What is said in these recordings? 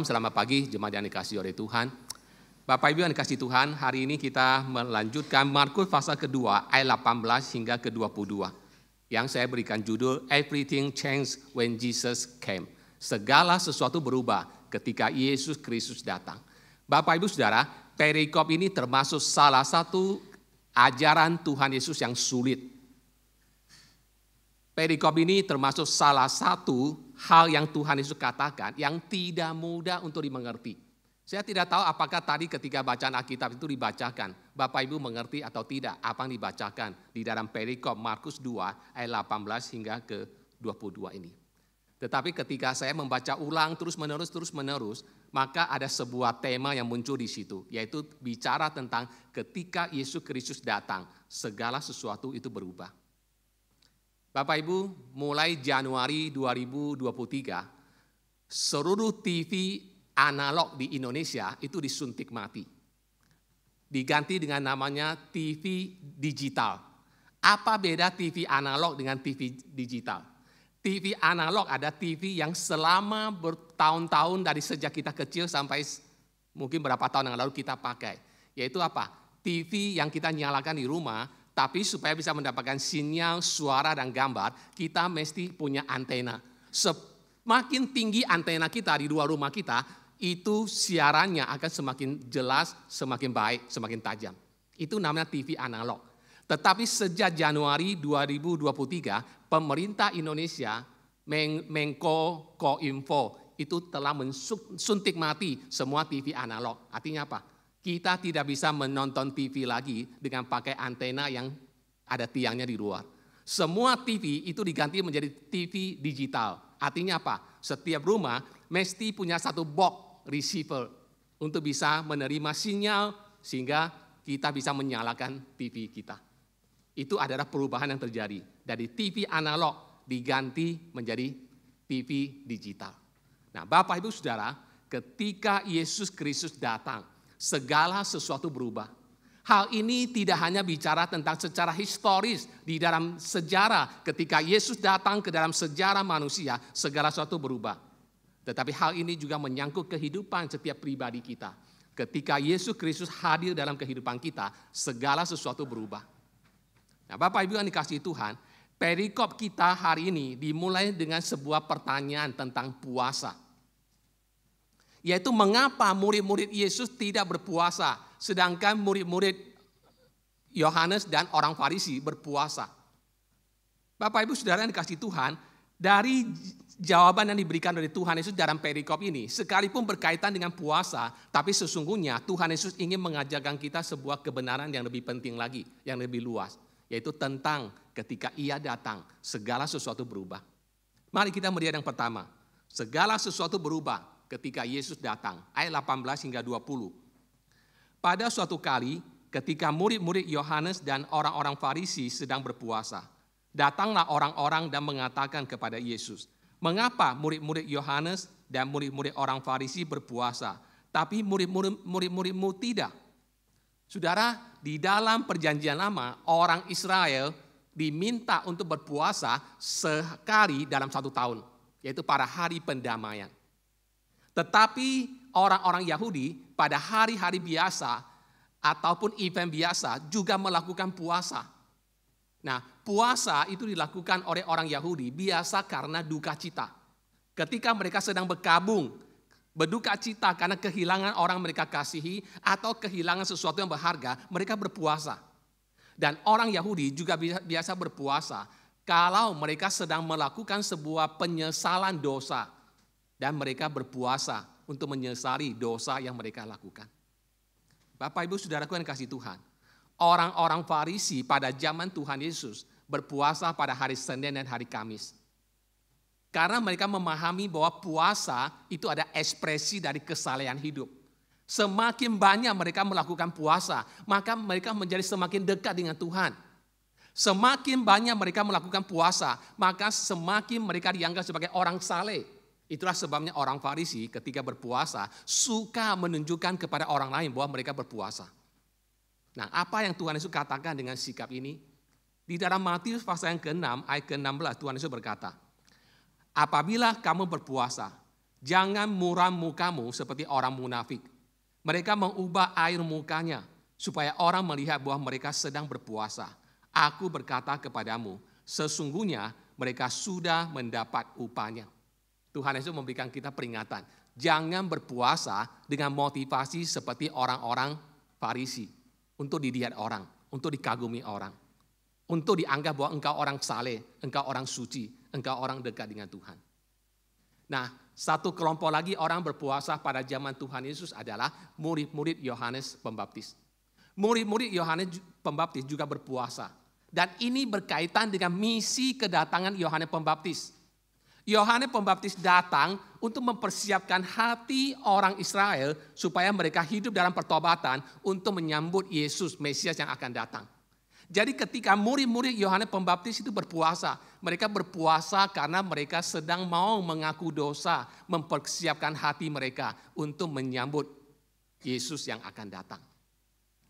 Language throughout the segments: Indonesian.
Selamat pagi, jemaat yang dikasihi oleh Tuhan. Bapak Ibu yang dikasihi Tuhan, hari ini kita melanjutkan Markus pasal kedua ayat 18 hingga ke-22. Yang saya berikan judul Everything Changed When Jesus Came. Segala sesuatu berubah ketika Yesus Kristus datang. Bapak Ibu Saudara, perikop ini termasuk salah satu ajaran Tuhan Yesus yang sulit. Perikop ini termasuk salah satu hal yang Tuhan Yesus katakan yang tidak mudah untuk dimengerti. Saya tidak tahu apakah tadi ketika bacaan Alkitab itu dibacakan, Bapak Ibu mengerti atau tidak apa yang dibacakan di dalam perikop Markus 2 ayat 18 hingga ke 22 ini. Tetapi ketika saya membaca ulang terus menerus, maka ada sebuah tema yang muncul di situ, yaitu bicara tentang ketika Yesus Kristus datang, segala sesuatu itu berubah. Bapak Ibu, mulai Januari 2023, seluruh TV analog di Indonesia itu disuntik mati. Diganti dengan namanya TV digital. Apa beda TV analog dengan TV digital? TV analog ada TV yang selama bertahun-tahun dari sejak kita kecil sampai mungkin berapa tahun yang lalu kita pakai. Yaitu apa? TV yang kita nyalakan di rumah, tapi supaya bisa mendapatkan sinyal, suara, dan gambar, kita mesti punya antena. Semakin tinggi antena kita di luar rumah kita, itu siarannya akan semakin jelas, semakin baik, semakin tajam. Itu namanya TV analog. Tetapi sejak Januari 2023, pemerintah Indonesia, Menko Kominfo, itu telah mensuntik mati semua TV analog. Artinya apa? Kita tidak bisa menonton TV lagi dengan pakai antena yang ada tiangnya di luar. Semua TV itu diganti menjadi TV digital. Artinya apa? Setiap rumah mesti punya satu box receiver untuk bisa menerima sinyal sehingga kita bisa menyalakan TV kita. Itu adalah perubahan yang terjadi. Dari TV analog diganti menjadi TV digital. Nah, Bapak Ibu Saudara, ketika Yesus Kristus datang, segala sesuatu berubah. Hal ini tidak hanya bicara tentang secara historis di dalam sejarah ketika Yesus datang ke dalam sejarah manusia, segala sesuatu berubah. Tetapi hal ini juga menyangkut kehidupan setiap pribadi kita. Ketika Yesus Kristus hadir dalam kehidupan kita, segala sesuatu berubah. Nah, Bapak Ibu yang dikasihi Tuhan, perikop kita hari ini dimulai dengan sebuah pertanyaan tentang puasa. Yaitu mengapa murid-murid Yesus tidak berpuasa, sedangkan murid-murid Yohanes dan orang Farisi berpuasa. Bapak Ibu Saudara yang dikasihi Tuhan, dari jawaban yang diberikan oleh Tuhan Yesus dalam perikop ini, sekalipun berkaitan dengan puasa, tapi sesungguhnya Tuhan Yesus ingin mengajarkan kita sebuah kebenaran yang lebih penting lagi, yang lebih luas, yaitu tentang ketika Ia datang, segala sesuatu berubah. Mari kita melihat yang pertama, segala sesuatu berubah ketika Yesus datang, ayat 18 hingga 20. Pada suatu kali, ketika murid-murid Yohanes dan orang-orang Farisi sedang berpuasa, datanglah orang-orang dan mengatakan kepada Yesus, mengapa murid-murid Yohanes dan murid-murid orang Farisi berpuasa, tapi murid-muridmu tidak? Saudara, di dalam perjanjian lama, orang Israel diminta untuk berpuasa sekali dalam 1 tahun, yaitu pada hari pendamaian. Tetapi orang-orang Yahudi pada hari-hari biasa ataupun event biasa juga melakukan puasa. Nah, puasa itu dilakukan oleh orang Yahudi biasa karena duka cita. Ketika mereka sedang berkabung, berduka cita karena kehilangan orang mereka kasihi atau kehilangan sesuatu yang berharga, mereka berpuasa. Dan orang Yahudi juga biasa berpuasa kalau mereka sedang melakukan sebuah penyesalan dosa. Dan mereka berpuasa untuk menyesali dosa yang mereka lakukan. Bapak Ibu Saudaraku yang dikasihi Tuhan, orang-orang Farisi pada zaman Tuhan Yesus berpuasa pada hari Senin dan hari Kamis. Karena mereka memahami bahwa puasa itu ada ekspresi dari kesalehan hidup. Semakin banyak mereka melakukan puasa, maka mereka menjadi semakin dekat dengan Tuhan. Semakin banyak mereka melakukan puasa, maka semakin mereka dianggap sebagai orang saleh. Itulah sebabnya orang Farisi ketika berpuasa suka menunjukkan kepada orang lain bahwa mereka berpuasa. Nah, apa yang Tuhan Yesus katakan dengan sikap ini? Di dalam Matius pasal yang ke-6 ayat ke-16 Tuhan Yesus berkata, apabila kamu berpuasa, Jangan muram mukamu seperti orang munafik. Mereka mengubah air mukanya supaya orang melihat bahwa mereka sedang berpuasa. Aku berkata kepadamu, sesungguhnya mereka sudah mendapat upahnya. Tuhan Yesus memberikan kita peringatan. Jangan berpuasa dengan motivasi seperti orang-orang Farisi. Untuk dilihat orang, untuk dikagumi orang. Untuk dianggap bahwa engkau orang saleh, engkau orang suci, engkau orang dekat dengan Tuhan. Nah, satu kelompok lagi orang berpuasa pada zaman Tuhan Yesus adalah murid-murid Yohanes Pembaptis. Murid-murid Yohanes Pembaptis juga berpuasa. Dan ini berkaitan dengan misi kedatangan Yohanes Pembaptis. Yohanes Pembaptis datang untuk mempersiapkan hati orang Israel supaya mereka hidup dalam pertobatan untuk menyambut Yesus, Mesias yang akan datang. Jadi ketika murid-murid Yohanes Pembaptis itu berpuasa, mereka berpuasa karena mereka sedang mau mengaku dosa, mempersiapkan hati mereka untuk menyambut Yesus yang akan datang.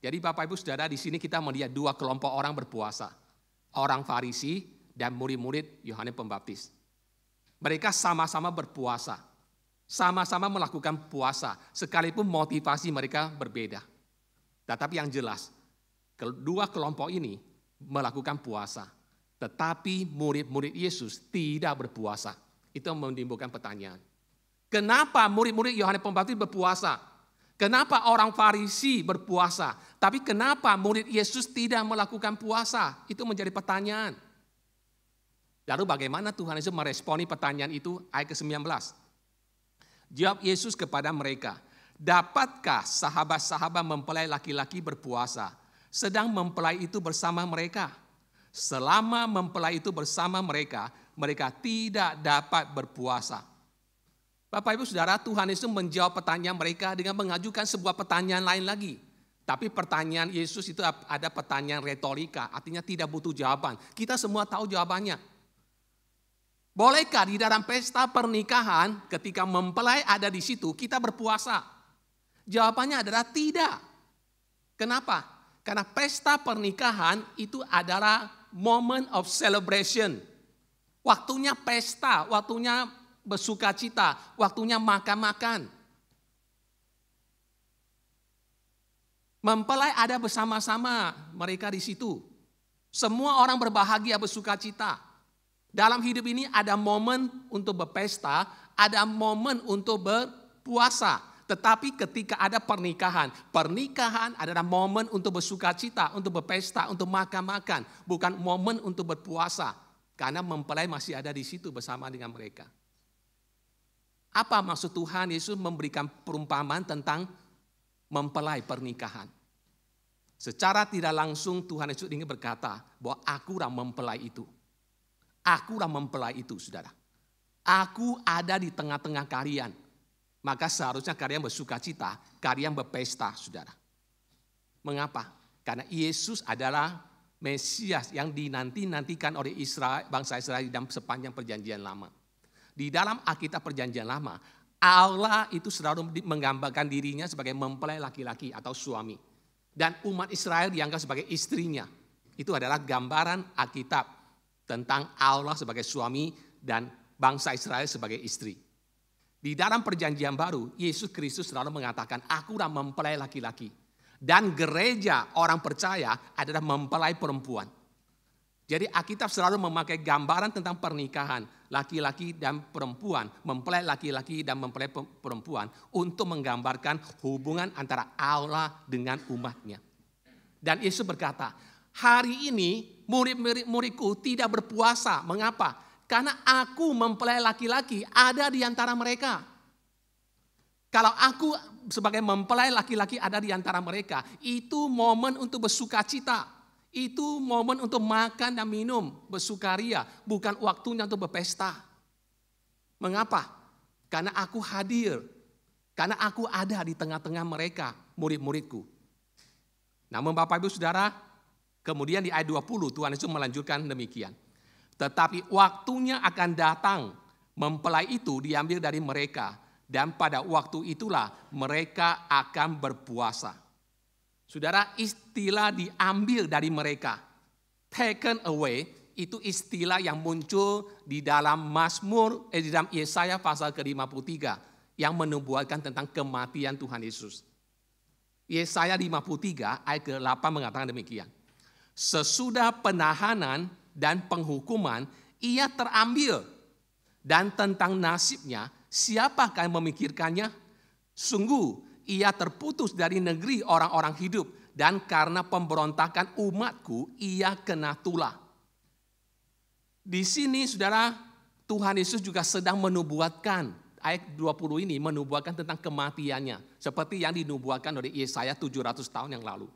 Jadi Bapak Ibu Saudara, di sini kita melihat dua kelompok orang berpuasa. Orang Farisi dan murid-murid Yohanes Pembaptis. Mereka sama-sama berpuasa, sama-sama melakukan puasa, sekalipun motivasi mereka berbeda. Tetapi yang jelas, kedua kelompok ini melakukan puasa, tetapi murid-murid Yesus tidak berpuasa. Itu menimbulkan pertanyaan. Kenapa murid-murid Yohanes Pembaptis berpuasa? Kenapa orang Farisi berpuasa? Tapi kenapa murid Yesus tidak melakukan puasa? Itu menjadi pertanyaan. Lalu bagaimana Tuhan Yesus meresponi pertanyaan itu? Ayat ke-19. Jawab Yesus kepada mereka, dapatkah sahabat-sahabat mempelai laki-laki berpuasa sedang mempelai itu bersama mereka? Selama mempelai itu bersama mereka, mereka tidak dapat berpuasa. Bapak Ibu Saudara, Tuhan Yesus menjawab pertanyaan mereka dengan mengajukan sebuah pertanyaan lain lagi. Tapi pertanyaan Yesus itu ada pertanyaan retorika, artinya tidak butuh jawaban. Kita semua tahu jawabannya. Bolehkah di dalam pesta pernikahan ketika mempelai ada di situ kita berpuasa? Jawabannya adalah tidak. Kenapa? Karena pesta pernikahan itu adalah moment of celebration. Waktunya pesta, waktunya bersukacita, waktunya makan-makan. Mempelai ada bersama-sama mereka di situ. Semua orang berbahagia, bersukacita. Dalam hidup ini ada momen untuk berpesta, ada momen untuk berpuasa. Tetapi ketika ada pernikahan, pernikahan adalah momen untuk bersukacita, untuk berpesta, untuk makan-makan. Bukan momen untuk berpuasa. Karena mempelai masih ada di situ bersama dengan mereka. Apa maksud Tuhan Yesus memberikan perumpamaan tentang mempelai pernikahan? Secara tidak langsung Tuhan Yesus ingin berkata bahwa akulah mempelai itu. Akulah mempelai itu, saudara. Aku ada di tengah-tengah kalian. Maka seharusnya kalian bersukacita, kalian berpesta, saudara. Mengapa? Karena Yesus adalah Mesias yang dinanti-nantikan oleh Israel, bangsa Israel dalam sepanjang perjanjian lama. Di dalam Alkitab perjanjian lama, Allah itu selalu menggambarkan dirinya sebagai mempelai laki-laki atau suami. Dan umat Israel dianggap sebagai istrinya. Itu adalah gambaran Alkitab tentang Allah sebagai suami dan bangsa Israel sebagai istri. Di dalam perjanjian baru, Yesus Kristus selalu mengatakan, akulah mempelai laki-laki. Dan gereja orang percaya adalah mempelai perempuan. Jadi Alkitab selalu memakai gambaran tentang pernikahan laki-laki dan perempuan, mempelai laki-laki dan mempelai perempuan untuk menggambarkan hubungan antara Allah dengan umatnya. Dan Yesus berkata, hari ini murid-muridku tidak berpuasa. Mengapa? Karena aku mempelai laki-laki ada di antara mereka. Kalau aku sebagai mempelai laki-laki ada di antara mereka, itu momen untuk bersukacita. Itu momen untuk makan dan minum, bersukaria, bukan waktunya untuk berpesta. Mengapa? Karena aku hadir. Karena aku ada di tengah-tengah mereka, murid-muridku. Namun Bapak Ibu Saudara, kemudian di ayat 20 Tuhan Yesus melanjutkan demikian. Tetapi waktunya akan datang, mempelai itu diambil dari mereka. Dan pada waktu itulah mereka akan berpuasa. Saudara, istilah diambil dari mereka, taken away, itu istilah yang muncul di dalam di dalam Yesaya pasal ke-53 yang menubuatkan tentang kematian Tuhan Yesus. Yesaya 53 ayat ke-8 mengatakan demikian. Sesudah penahanan dan penghukuman, ia terambil. Dan tentang nasibnya, siapakah yang memikirkannya? Sungguh, ia terputus dari negeri orang-orang hidup. Dan karena pemberontakan umatku, ia kena tulah. Di sini, saudara, Tuhan Yesus juga sedang menubuatkan. Ayat 20 ini menubuatkan tentang kematiannya. Seperti yang dinubuatkan oleh Yesaya 700 tahun yang lalu.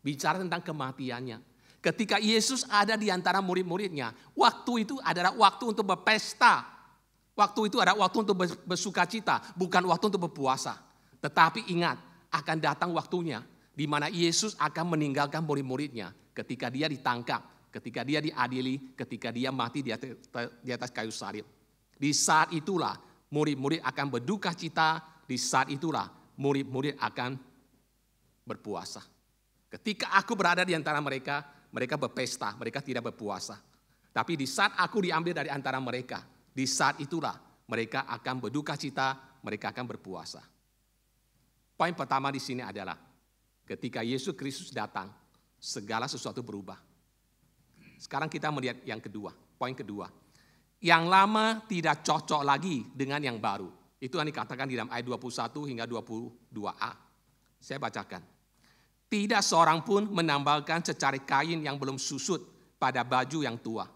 Bicara tentang kematiannya. Ketika Yesus ada di antara murid-muridnya, waktu itu adalah waktu untuk berpesta. Waktu itu adalah waktu untuk bersukacita, bukan waktu untuk berpuasa. Tetapi ingat, akan datang waktunya di mana Yesus akan meninggalkan murid-muridnya ketika dia ditangkap, ketika dia diadili, ketika dia mati di atas kayu salib. Di saat itulah murid-murid akan berduka cita, di saat itulah murid-murid akan berpuasa. Ketika aku berada di antara mereka, mereka berpesta, mereka tidak berpuasa. Tapi di saat aku diambil dari antara mereka, di saat itulah mereka akan berduka cita, mereka akan berpuasa. Poin pertama di sini adalah ketika Yesus Kristus datang, segala sesuatu berubah. Sekarang kita melihat yang kedua, poin kedua. Yang lama tidak cocok lagi dengan yang baru. Itu yang dikatakan di dalam ayat 21 hingga 22a. Saya bacakan. Tidak seorang pun menambalkan secari kain yang belum susut pada baju yang tua.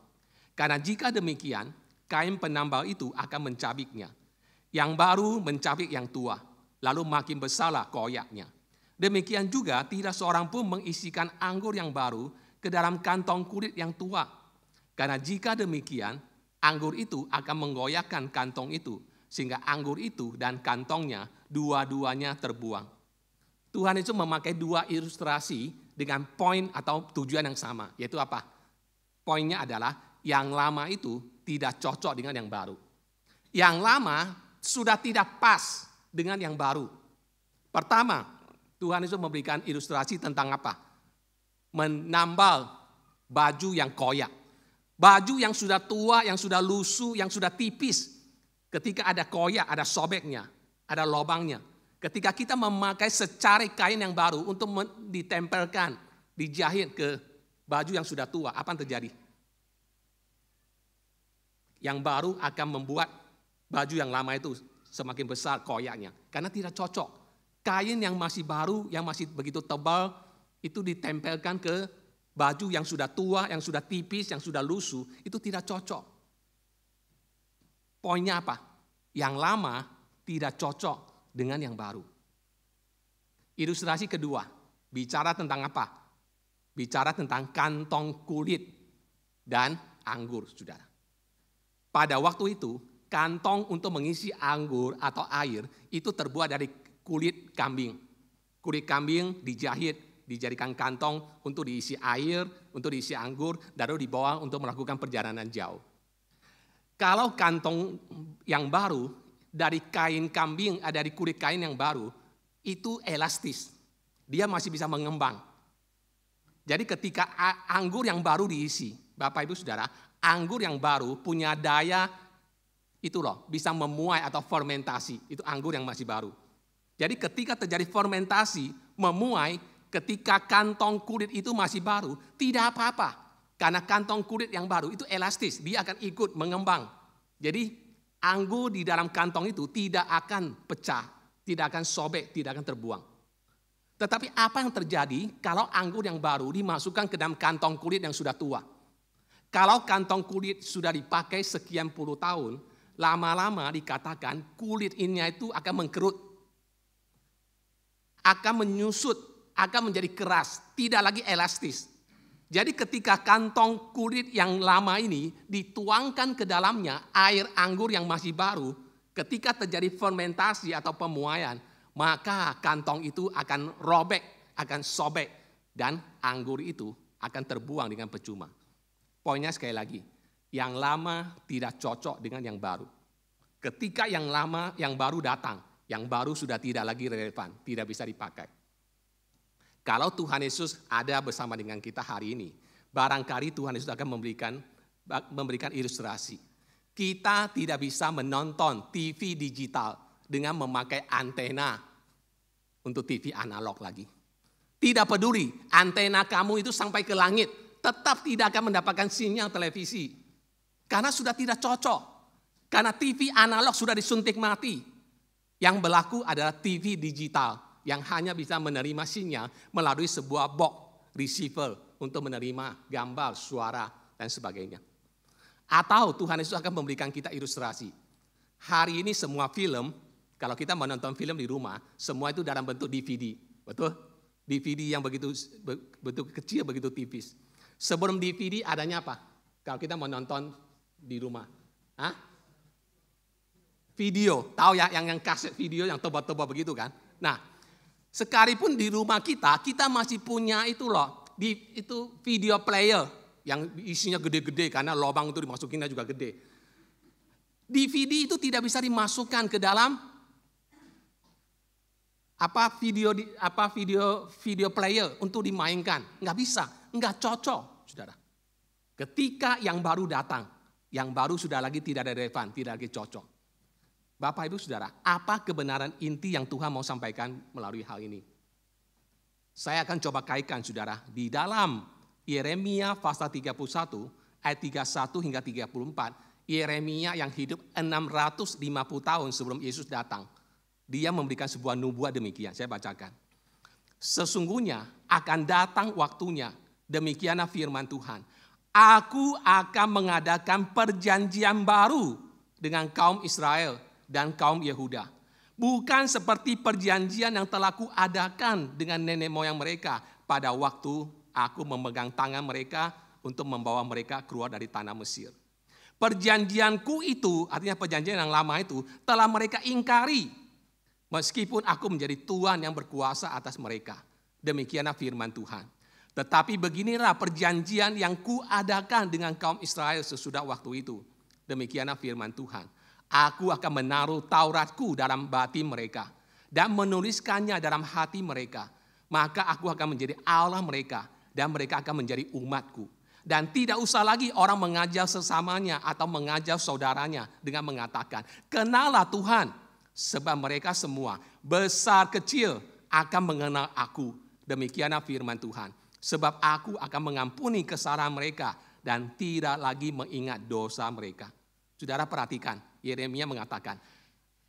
Karena jika demikian, kain penambal itu akan mencabiknya. Yang baru mencabik yang tua, lalu makin besarlah koyaknya. Demikian juga tidak seorang pun mengisikan anggur yang baru ke dalam kantong kulit yang tua. Karena jika demikian, anggur itu akan menggoyahkan kantong itu, sehingga anggur itu dan kantongnya dua-duanya terbuang. Tuhan itu memakai dua ilustrasi dengan poin atau tujuan yang sama, yaitu apa? Poinnya adalah yang lama itu tidak cocok dengan yang baru. Yang lama sudah tidak pas dengan yang baru. Pertama, Tuhan Yesus memberikan ilustrasi tentang apa? Menambal baju yang koyak. Baju yang sudah tua, yang sudah lusuh, yang sudah tipis. Ketika ada koyak, ada sobeknya, ada lubangnya. Ketika kita memakai secari kain yang baru untuk ditempelkan, dijahit ke baju yang sudah tua, apa yang terjadi? Yang baru akan membuat baju yang lama itu semakin besar koyaknya. Karena tidak cocok. Kain yang masih baru, yang masih begitu tebal, itu ditempelkan ke baju yang sudah tua, yang sudah tipis, yang sudah lusuh, itu tidak cocok. Poinnya apa? Yang lama tidak cocok dengan yang baru. Ilustrasi kedua, bicara tentang apa? Bicara tentang kantong kulit dan anggur, saudara. Pada waktu itu, kantong untuk mengisi anggur atau air itu terbuat dari kulit kambing. Kulit kambing dijadikan kantong untuk diisi air, untuk diisi anggur, lalu dibawa untuk melakukan perjalanan jauh. Kalau kantong yang baru dari kain kambing, dari kulit kain yang baru, itu elastis. Dia masih bisa mengembang. Jadi ketika anggur yang baru diisi, Bapak Ibu Saudara, anggur yang baru punya daya itu loh, bisa memuai atau fermentasi. Itu anggur yang masih baru. Jadi ketika terjadi fermentasi, memuai, ketika kantong kulit itu masih baru, tidak apa-apa. Karena kantong kulit yang baru itu elastis, dia akan ikut mengembang. Jadi anggur di dalam kantong itu tidak akan pecah, tidak akan sobek, tidak akan terbuang. Tetapi apa yang terjadi kalau anggur yang baru dimasukkan ke dalam kantong kulit yang sudah tua? Kalau kantong kulit sudah dipakai sekian puluh tahun, lama-lama dikatakan kulit ini itu akan mengkerut. Akan menyusut, akan menjadi keras, tidak lagi elastis. Jadi ketika kantong kulit yang lama ini dituangkan ke dalamnya air anggur yang masih baru, ketika terjadi fermentasi atau pemuaian, maka kantong itu akan robek, akan sobek, dan anggur itu akan terbuang dengan percuma. Poinnya sekali lagi, yang lama tidak cocok dengan yang baru. Ketika yang lama, yang baru datang, yang baru sudah tidak lagi relevan, tidak bisa dipakai. Kalau Tuhan Yesus ada bersama dengan kita hari ini, barangkali Tuhan Yesus akan memberikan memberikan ilustrasi. Kita tidak bisa menonton TV digital dengan memakai antena untuk TV analog lagi. Tidak peduli, antena kamu itu sampai ke langit, tetap tidak akan mendapatkan sinyal televisi. Karena sudah tidak cocok. Karena TV analog sudah disuntik mati. Yang berlaku adalah TV digital yang hanya bisa menerima sinyal melalui sebuah box receiver untuk menerima gambar, suara, dan sebagainya. Atau Tuhan Yesus akan memberikan kita ilustrasi. Hari ini semua film, kalau kita menonton film di rumah, semua itu dalam bentuk DVD. Betul? DVD yang begitu kecil, begitu tipis. Sebelum DVD adanya apa? Kalau kita menonton di rumah. Hah? Video, tahu ya yang kaset video yang tebal-tebal begitu kan? Nah, sekalipun di rumah kita masih punya itu loh, itu video player yang isinya gede-gede karena lubang itu dimasukinnya juga gede. DVD itu tidak bisa dimasukkan ke dalam video player untuk dimainkan, nggak bisa, nggak cocok, saudara. Ketika yang baru datang, yang baru sudah lagi tidak relevan, tidak lagi cocok. Bapak Ibu Saudara, apa kebenaran inti yang Tuhan mau sampaikan melalui hal ini? Saya akan coba kaitkan Saudara di dalam Yeremia pasal 31 ayat 31 hingga 34. Yeremia yang hidup 650 tahun sebelum Yesus datang. Dia memberikan sebuah nubuat demikian, saya bacakan. Sesungguhnya akan datang waktunya, demikianlah firman Tuhan. Aku akan mengadakan perjanjian baru dengan kaum Israel dan kaum Yehuda. Bukan seperti perjanjian yang telah kuadakan dengan nenek moyang mereka pada waktu aku memegang tangan mereka untuk membawa mereka keluar dari tanah Mesir. Perjanjianku itu, artinya perjanjian yang lama itu, telah mereka ingkari. Meskipun aku menjadi Tuhan yang berkuasa atas mereka. Demikianlah firman Tuhan. Tetapi beginilah perjanjian yang kuadakan dengan kaum Israel sesudah waktu itu. Demikianlah firman Tuhan. Aku akan menaruh Tauratku dalam batin mereka dan menuliskannya dalam hati mereka. Maka aku akan menjadi Allah mereka dan mereka akan menjadi umatku. Dan tidak usah lagi orang mengajar sesamanya atau mengajar saudaranya dengan mengatakan, kenallah Tuhan, sebab mereka semua besar kecil akan mengenal aku. Demikianlah firman Tuhan. Sebab aku akan mengampuni kesalahan mereka dan tidak lagi mengingat dosa mereka. Saudara perhatikan, Yeremia mengatakan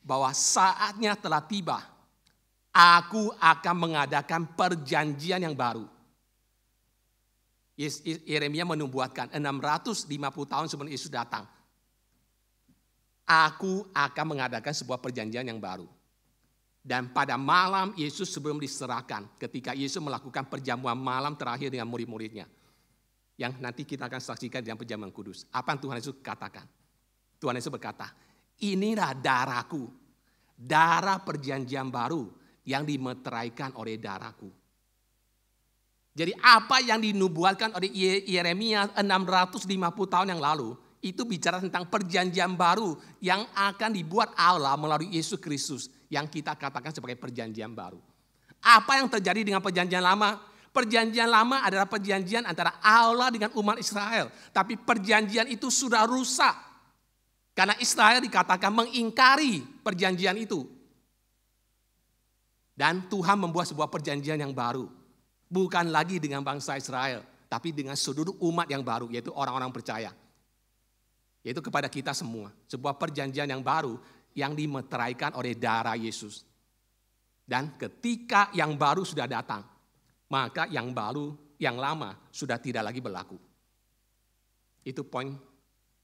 bahwa saatnya telah tiba. Aku akan mengadakan perjanjian yang baru. Yeremia menubuatkan 650 tahun sebelum Yesus datang. Aku akan mengadakan sebuah perjanjian yang baru. Dan pada malam Yesus sebelum diserahkan, ketika Yesus melakukan perjamuan malam terakhir dengan murid-muridnya. Yang nanti kita akan saksikan dalam perjamuan kudus. Apa yang Tuhan Yesus katakan? Tuhan Yesus berkata, inilah darahku, darah perjanjian baru yang dimeteraikan oleh darahku. Jadi apa yang dinubuatkan oleh Yeremia 650 tahun yang lalu, itu bicara tentang perjanjian baru yang akan dibuat Allah melalui Yesus Kristus yang kita katakan sebagai perjanjian baru. Apa yang terjadi dengan perjanjian lama? Perjanjian lama adalah perjanjian antara Allah dengan umat Israel. Tapi perjanjian itu sudah rusak. Karena Israel dikatakan mengingkari perjanjian itu. Dan Tuhan membuat sebuah perjanjian yang baru. Bukan lagi dengan bangsa Israel, tapi dengan seluruh umat yang baru, yaitu orang-orang percaya. Yaitu kepada kita semua. Sebuah perjanjian yang baru yang dimeteraikan oleh darah Yesus. Dan ketika yang baru sudah datang, maka yang baru, yang lama sudah tidak lagi berlaku. Itu poin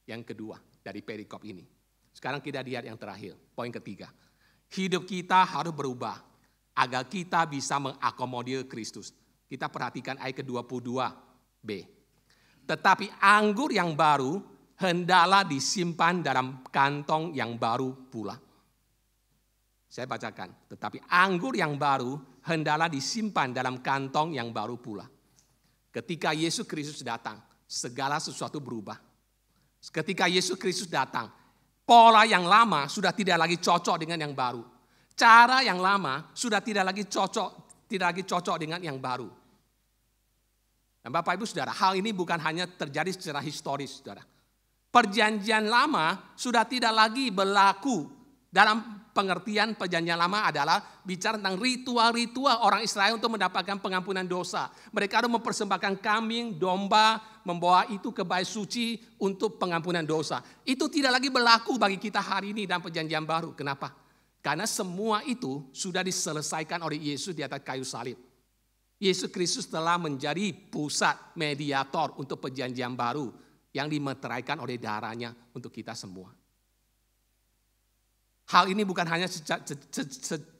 yang kedua dari perikop ini. Sekarang kita lihat yang terakhir, poin ketiga. Hidup kita harus berubah agar kita bisa mengakomodir Kristus. Kita perhatikan ayat ke-22b. Tetapi anggur yang baru hendaklah disimpan dalam kantong yang baru pula. Saya bacakan. Tetapi anggur yang baru hendaklah disimpan dalam kantong yang baru pula. Ketika Yesus Kristus datang, segala sesuatu berubah. Ketika Yesus Kristus datang, pola yang lama sudah tidak lagi cocok dengan yang baru. Cara yang lama sudah tidak lagi cocok dengan yang baru. Dan Bapak Ibu Saudara, hal ini bukan hanya terjadi secara historis, Saudara. Perjanjian lama sudah tidak lagi berlaku. Dalam pengertian perjanjian lama adalah bicara tentang ritual-ritual orang Israel untuk mendapatkan pengampunan dosa. Mereka harus mempersembahkan kambing, domba, membawa itu ke bait suci untuk pengampunan dosa. Itu tidak lagi berlaku bagi kita hari ini dalam perjanjian baru. Kenapa? Karena semua itu sudah diselesaikan oleh Yesus di atas kayu salib. Yesus Kristus telah menjadi pusat mediator untuk perjanjian baru yang dimeteraikan oleh darahnya untuk kita semua. Hal ini bukan hanya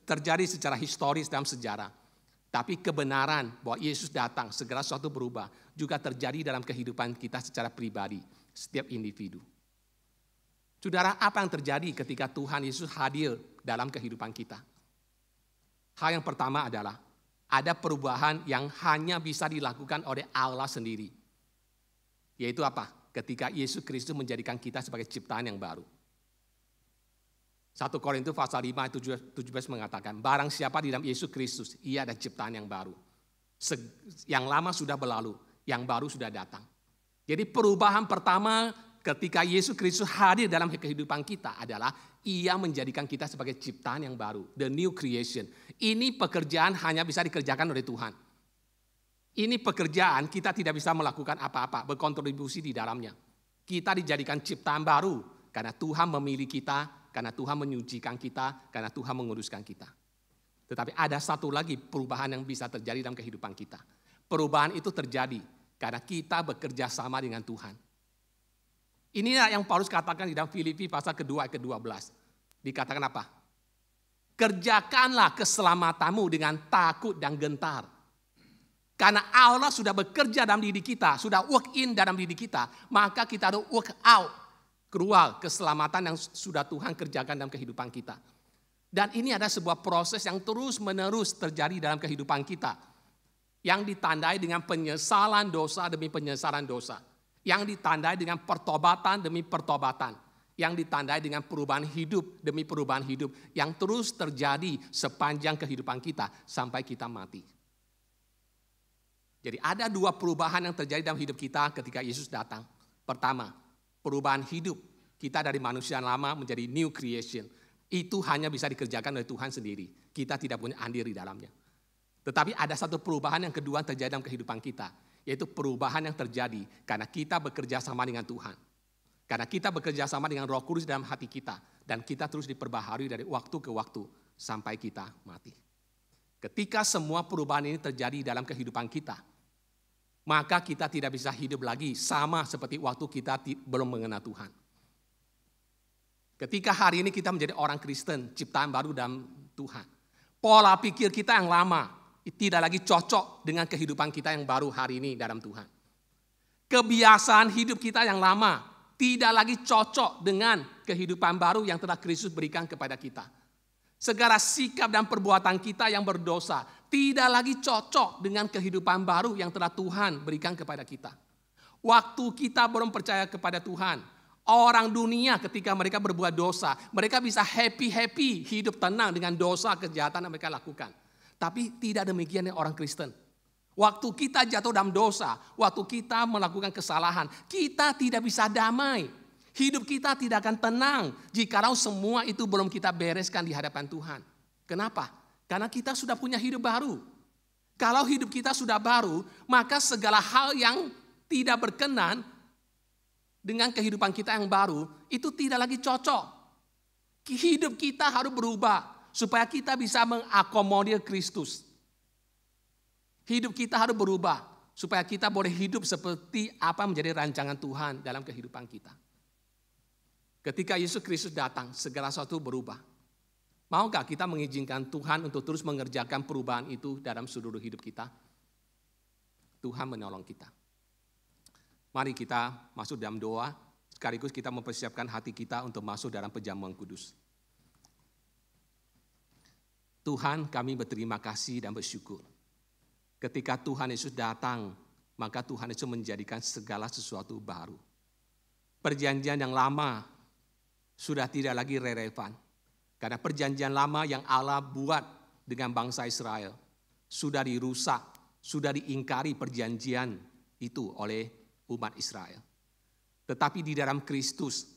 terjadi secara historis dalam sejarah, tapi kebenaran bahwa Yesus datang segera sesuatu berubah juga terjadi dalam kehidupan kita secara pribadi, setiap individu. Saudara, apa yang terjadi ketika Tuhan Yesus hadir dalam kehidupan kita? Hal yang pertama adalah ada perubahan yang hanya bisa dilakukan oleh Allah sendiri. Yaitu apa? Ketika Yesus Kristus menjadikan kita sebagai ciptaan yang baru. 1 Korintus pasal 5 ayat 17 mengatakan, barang siapa di dalam Yesus Kristus, ia ada ciptaan yang baru. Yang lama sudah berlalu, yang baru sudah datang. Jadi perubahan pertama ketika Yesus Kristus hadir dalam kehidupan kita adalah ia menjadikan kita sebagai ciptaan yang baru, the new creation. Ini pekerjaan hanya bisa dikerjakan oleh Tuhan. Ini pekerjaan kita tidak bisa melakukan apa-apa, berkontribusi di dalamnya. Kita dijadikan ciptaan baru karena Tuhan memilih kita, karena Tuhan menyucikan kita, karena Tuhan menguruskan kita. Tetapi ada satu lagi perubahan yang bisa terjadi dalam kehidupan kita. Perubahan itu terjadi karena kita bekerja sama dengan Tuhan. Inilah yang Paulus katakan di dalam Filipi pasal kedua ayat ke-12. Dikatakan apa? Kerjakanlah keselamatanmu dengan takut dan gentar. Karena Allah sudah bekerja dalam diri kita, sudah work in dalam diri kita, maka kita harus work out. Keluar keselamatan yang sudah Tuhan kerjakan dalam kehidupan kita. Dan ini ada sebuah proses yang terus-menerus terjadi dalam kehidupan kita. Yang ditandai dengan penyesalan dosa demi penyesalan dosa. Yang ditandai dengan pertobatan demi pertobatan. Yang ditandai dengan perubahan hidup demi perubahan hidup. Yang terus terjadi sepanjang kehidupan kita sampai kita mati. Jadi ada dua perubahan yang terjadi dalam hidup kita ketika Yesus datang. Pertama, perubahan hidup kita dari manusia lama menjadi new creation. Itu hanya bisa dikerjakan oleh Tuhan sendiri. Kita tidak punya andil di dalamnya. Tetapi ada satu perubahan yang kedua yang terjadi dalam kehidupan kita. Yaitu perubahan yang terjadi karena kita bekerja sama dengan Tuhan. Karena kita bekerja sama dengan Roh Kudus dalam hati kita. Dan kita terus diperbaharui dari waktu ke waktu sampai kita mati. Ketika semua perubahan ini terjadi dalam kehidupan kita, maka kita tidak bisa hidup lagi sama seperti waktu kita belum mengenal Tuhan. Ketika hari ini kita menjadi orang Kristen, ciptaan baru dalam Tuhan. Pola pikir kita yang lama tidak lagi cocok dengan kehidupan kita yang baru hari ini dalam Tuhan. Kebiasaan hidup kita yang lama tidak lagi cocok dengan kehidupan baru yang telah Kristus berikan kepada kita. Segala sikap dan perbuatan kita yang berdosa tidak lagi cocok dengan kehidupan baru yang telah Tuhan berikan kepada kita. Waktu kita belum percaya kepada Tuhan, orang dunia ketika mereka berbuat dosa, mereka bisa happy-happy, hidup tenang dengan dosa, kejahatan yang mereka lakukan. Tapi tidak demikian orang Kristen. Waktu kita jatuh dalam dosa, waktu kita melakukan kesalahan, kita tidak bisa damai. Hidup kita tidak akan tenang jikalau semua itu belum kita bereskan di hadapan Tuhan. Kenapa? Karena kita sudah punya hidup baru. Kalau hidup kita sudah baru, maka segala hal yang tidak berkenan dengan kehidupan kita yang baru, itu tidak lagi cocok. Hidup kita harus berubah supaya kita bisa mengakomodir Kristus. Hidup kita harus berubah supaya kita boleh hidup seperti apa menjadi rancangan Tuhan dalam kehidupan kita. Ketika Yesus Kristus datang, segala sesuatu berubah. Maukah kita mengizinkan Tuhan untuk terus mengerjakan perubahan itu dalam seluruh hidup kita? Tuhan menolong kita. Mari kita masuk dalam doa, sekaligus kita mempersiapkan hati kita untuk masuk dalam perjamuan kudus. Tuhan, kami berterima kasih dan bersyukur. Ketika Tuhan Yesus datang, maka Tuhan Yesus menjadikan segala sesuatu baru. Perjanjian yang lama sudah tidak lagi relevan. Karena perjanjian lama yang Allah buat dengan bangsa Israel sudah dirusak, sudah diingkari perjanjian itu oleh umat Israel. Tetapi di dalam Kristus,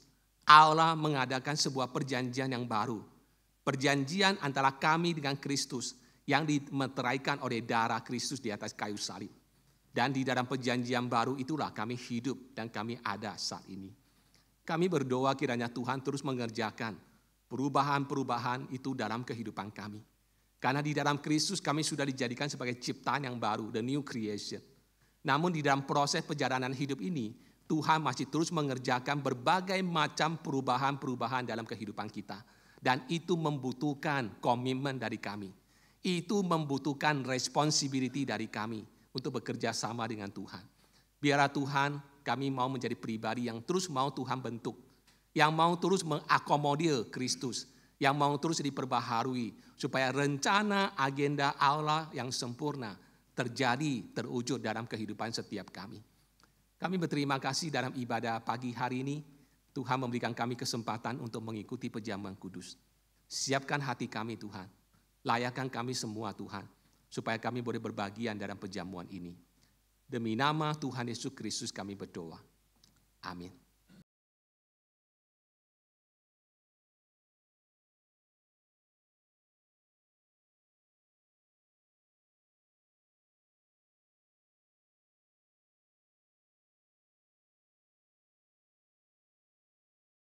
Allah mengadakan sebuah perjanjian yang baru. Perjanjian antara kami dengan Kristus yang dimeteraikan oleh darah Kristus di atas kayu salib. Dan di dalam perjanjian baru itulah kami hidup dan kami ada saat ini. Kami berdoa kiranya Tuhan terus mengerjakan perubahan-perubahan itu dalam kehidupan kami. Karena di dalam Kristus kami sudah dijadikan sebagai ciptaan yang baru, the new creation. Namun di dalam proses perjalanan hidup ini, Tuhan masih terus mengerjakan berbagai macam perubahan-perubahan dalam kehidupan kita. Dan itu membutuhkan komitmen dari kami. Itu membutuhkan responsibility dari kami untuk bekerja sama dengan Tuhan. Biarlah Tuhan, kami mau menjadi pribadi yang terus mau Tuhan bentuk. Yang mau terus mengakomodir Kristus. Yang mau terus diperbaharui. Supaya rencana agenda Allah yang sempurna terjadi, terwujud dalam kehidupan setiap kami. Kami berterima kasih dalam ibadah pagi hari ini. Tuhan memberikan kami kesempatan untuk mengikuti perjamuan kudus. Siapkan hati kami Tuhan. Layakkan kami semua Tuhan. Supaya kami boleh berbagian dalam perjamuan ini. Demi nama Tuhan Yesus Kristus kami berdoa. Amin.